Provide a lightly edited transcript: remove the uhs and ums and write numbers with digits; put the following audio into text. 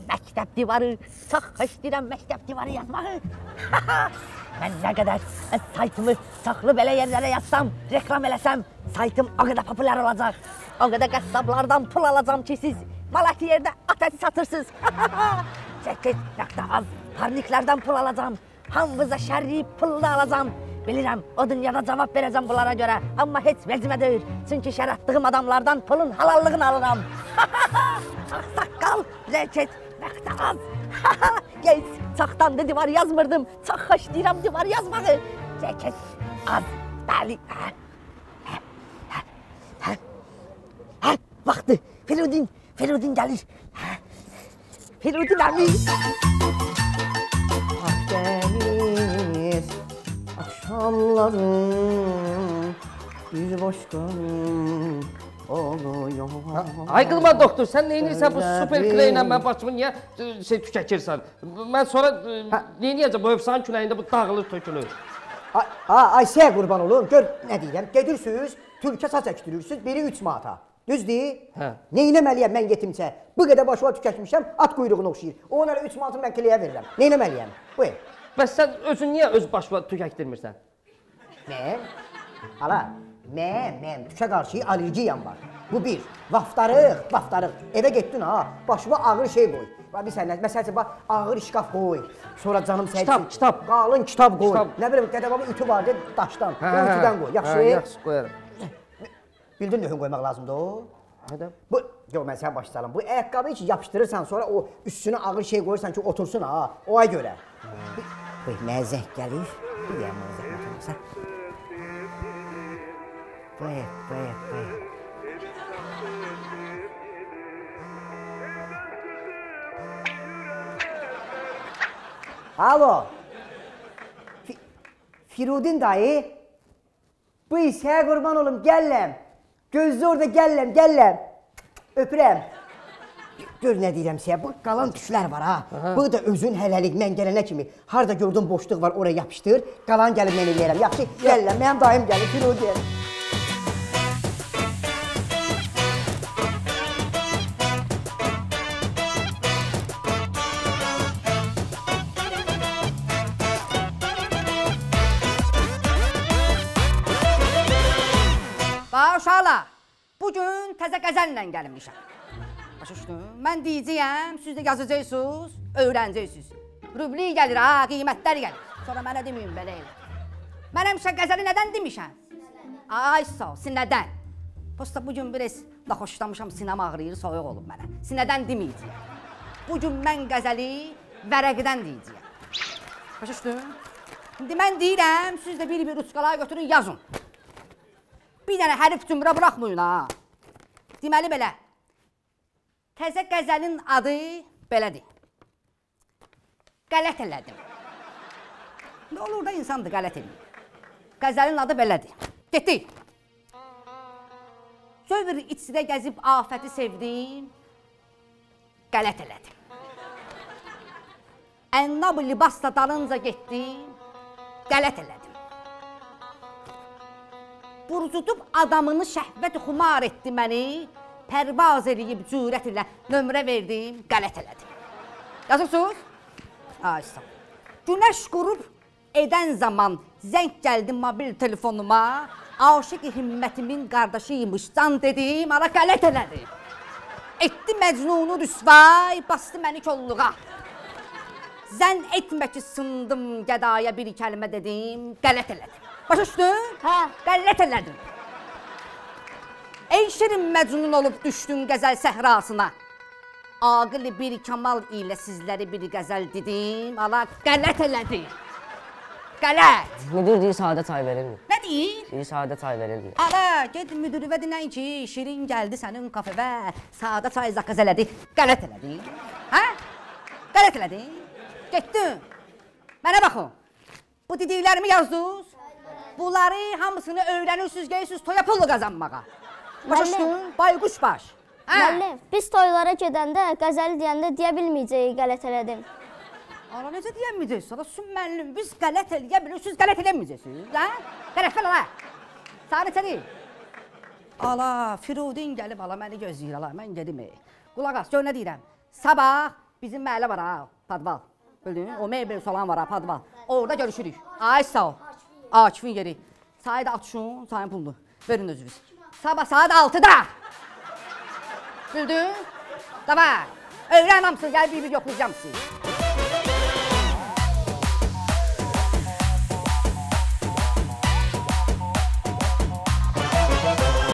məktəb divarı, çox xoş deyirəm məktəb divarı yazmağı. Mən nə qədər saytımı çoxlu belə yerlərə yazsam, reklam eləsəm, saytım o qədər populyar olacaq. O qədər qəssablardan pul alacam ki, siz malati yerdə ateş satırsınız. Çəkil.az parniklərdən pul alacam, hamınıza şərri pullu alacam. Bilirəm, o dünyada cavab verəcəm bunlara görə, amma heç vecimə deyir. Çünki şər atdığım adamlardan pulun halallığını alıram. Saqqal, Reket.az. Geç, çoxdandır divar yazmırdım. Çox xoş deyirəm divar yazmağı. Reket.az, bəli. Vaxtı, Firudin gəlir. Firudin əmi. Akdeniz, akşamlarım, bir boşqanım oluyor. Ay qılma doktor, sən neynirsən bu super kleylə mən başımı niyə tükəkirsən? Mən sonra neyniyəcəm bu öfsan küləyində bu dağılır, tökülür. Ay səhə qurban olun, gör nə deyirəm, gedirsiniz, türkə saç əkdirirsiniz, biri 3 manata. Düzdür? Neynəməliyəm mən yetimcə? Bu qədər başıma tükəkmişəm, at quyruğunu oxşayır. Ona 3 manatı mən kliyə verirəm. Neynəməliyəm? Buyur. Bəs sən özün niyə öz başıma tükəkdirmirsən? Mən? Hala, mən tükə qarşı allergiyam var. Bu bir. Vaftarıq. Evə getdin ha, başıma ağır şey qoy. Bir sənə, məsələn, ağır şkaf qoy. Sonra canım səhərsin. Kitab. Qalın kitab qoy. Nə bilim, qədəbabı ütü var, daşdan. O ütüdən qoy. Yaxşı qoyarım. Bildin nöhün qoymaq lazımdır o? Nədən? Yox, mən sənə başlayalım. Bu ayaqqabıyı ki, yapışdırırsan, sonra o üstünə ağır şey qoyursan ki, otursun ha, oya görə. Mənə zəhk gəlir. Bir deyəm, mənə zəhmət olmasa. Buyur. Alo. Firudin dayı. Bu işə qurban olum, gəlləm. Gözlü orada gəlləm. Öpürəm. Gör nə deyirəm sizə, bu qalan tüklər var ha. Bu da özün hələlik mən gələnə kimi. Harada gördün boşluq var, oraya yapışdır. Qalan gəlib mən eləyərəm. Yaxşı, gəlləm. Mənim dayım gəlir, Firudin. Uşaqlar, bugün təzə qəzəllə gəlmişəm. Başa düşdün? Mən deyəcəyəm, siz də yazacaqsınız, öyrənəcəksiniz. Rubli gəlir ha, qiymətlər gəlir. Sonra mənə deməyin belə elə. Mən həmişə qəzəli nədən demişəm? Ay sağ ol, sinədən. Posta bugün biraz naxoşlamışam, sinəm ağrıyır, soyuq olub mənə. Sinədən deməyəcəyəm. Bugün mən qəzəli vərəqdən deyəcəyəm. Başa düşdün? İndi mən deyirəm, siz də bir uçqalar götürün, yazın. Bir dənə hərif cümrə buraxmayın ha. Deməli belə. Təzə qəzəlin adı belədir. Qələt elədim. Nə olur da insandır qələt edir. Qəzəlin adı belədir. Getdik. Sövr içində gəzib afəti sevdim. Qələt elədim. Ənnab libasla dalınca getdim. Qələt elədim. Burzudub adamını şəhvət xumar etdi məni, pərvaz eləyib cürət ilə nömrə verdim, qələt elədim. Yazırsınız? Ay sağ ol. Günəş qurub edən zaman zəng gəldi mobil telefonuma, aşıq himmətimin qardaşıymış can dedim, ala qələt elədim. Etdi məcnunu rüsvay, bastı məni kolluğa. Zən etmə ki, sındım qədaya bir kəlmə dedim, qələt elədim. Başa düşdün? Hə. Qələt elədim. Ey şirin məcnun olub düşdün qəzəl səhrasına. Aqil bir kamal ilə sizləri bir qəzəl dedim, ala qələt elədim. Qələt. Müdür deyir, sadə çay verilmir. Nə deyir? Deyir, sadə çay verilmir. Ala, get müdürüvə dinən ki, şirin gəldi sənin kafevə, sadə çay zakaz elədi, qələt elədi. Hə? Qələt elədi. Getdin. Mənə baxın. Bu dediklərimi yazdınız. Bunları hamısını öyrənirsiniz, gəlirsiniz toya pullu qazanmağa. Başa düşdün? Bayquş baş. Müəllim, biz toylara gedəndə, qəzəli deyəndə deyə bilməyəcəyik, qələt elədim. Ala, necə deyəməyəcəksiniz? Ala, sun müəllim, biz qələt eləyə bilirsiniz, qələt eləməyəcəksiniz. Qələt fəl, ala. Sağa neçədir? Ala, Firudin gəlib, ala, məni gözləyir, ala, mən gedim. Qulaq as, gör nə deyirəm. Sabah Bizim məhəllə var ha, Padval. Bildin? O mebel salan var ha, Padval. Orada görüşürük. Ay sağ ol. Akifin yeri. Sayı da atışın, sayın pulunu. Verin özünüz. Sabah saat 6'da. Bildin? Davay. Öğren hamısını, gel bir yoxlayacağım sizi.